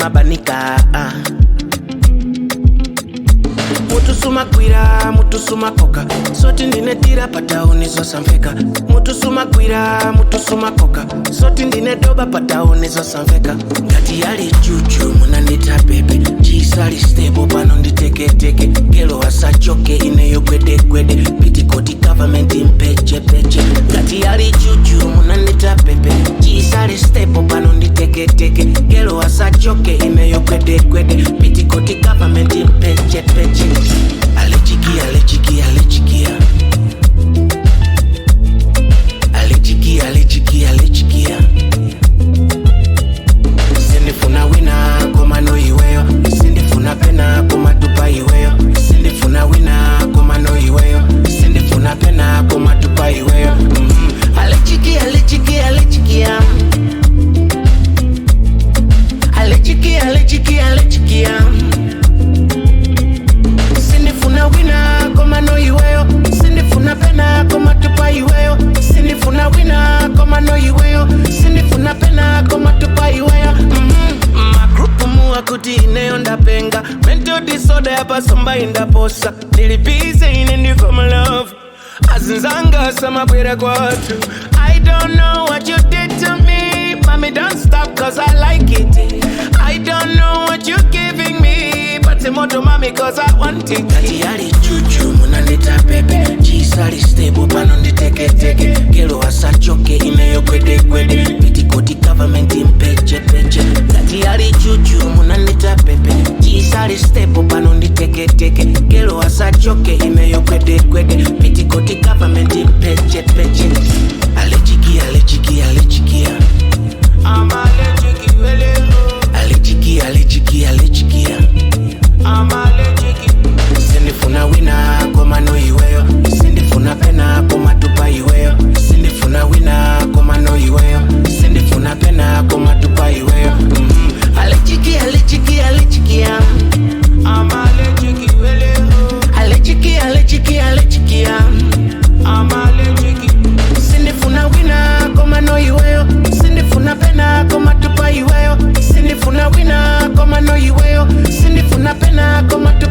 mabanika Mutu suma kwira, mutu suma koka Soti ndine tira pataoni zosamveka Mutu suma kwira, mutu suma koka Soti ndine doba pataoni zosamveka Ngati yali juju munandita bebe Chisali stable pano nditeke teke Gelo asa choke ineyo gwede gwede Pitikoti government impeche peche Ngati yali juju munandita bebe Chisali stable pano nditeke teke Gelo asa choke ineyo gwede gwede Pitikoti government impeche peche Alechikia, alechikia, alechikia Alechikia, alechikia, alechikia Sindifuna wina koma no iweyo Sindifuna pena koma tupa iweyo Sindifuna wina koma no iweyo Sindifuna pena koma tupa iweyo Alechikia, alechikia, alechikia Alechikia, alechikia, alechikia Sindifuna wina koma no iweyo Sindifuna pena koma tupa iweyo Sindifuna wina koma no iweyo Sindifuna pena koma tupa iweyo Magrupu muwa kuti ineyo ndapenga Mental disorder yapa somba indaposa Nilipize ine ndiko my love Azinzanga sama kwere kwa watu I don't know what you did to me Mommy don't stop cause I like it I don't know what you giving me Moto mami cause I want it Kati yali juju munandita pepe Chisali stable pano nditeke teke Gelo asa choke ineyo gwede gwede Pitikoti government impeche peche Kati yali juju munandita pepe Chisali stable pano nditeke teke Gelo asa choke ineyo gwede gwede Pitikoti government impeche peche Alechikia, alechikia, alechikia I'm allergic, alechikia, alechikia, alechikia I'm allergic. Sindifuna wina koma no iweyo Sindifuna pena koma tupa iweyo Sindifuna wina koma no iweyo Sindifuna pena koma tupa iweyo Alechikia, alechikia, alechikia I'm allergic. Alechikia, alechikia, alechikia I'm allergic. Sindifuna wina koma no iweyo Sindifuna pena koma tupa iweyo Sindifuna wina koma no iweyo Sindifuna pena koma tupa